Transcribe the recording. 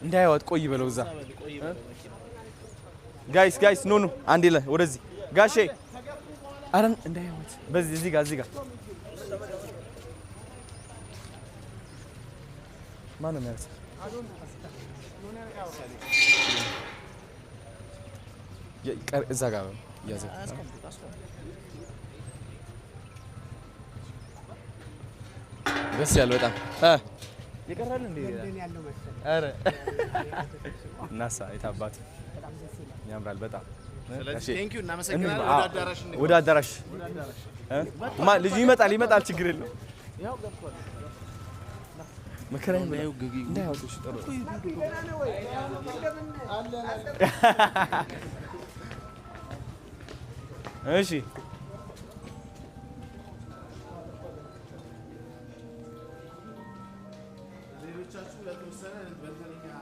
እንዳይወጥ ቆይ በለው እዛ ጋይስ ኖ አንዴ ላይ ወደዚህ ጋሼ አረን እንዳይወጥ በዚህ እዚህ ጋር ማን ነው የሚያርስ እዛ ጋር ያዘ ደስ ያለው በጣም ይቀራል እንዴ ያለው መሰለኝ አረ ናሳ የታባቱ ያምራል በጣም ስለዚህ ቴንክ ዩ እናመሰግናለን ወደ አዳራሽ ልጅ ይመጣል ችግር የለው ያው ገብቷል መከራዬ ነው እንዳያወጡሽ ጥሩ እሺ ሌሎቻችሁ ለተወሰነ በእንተኛ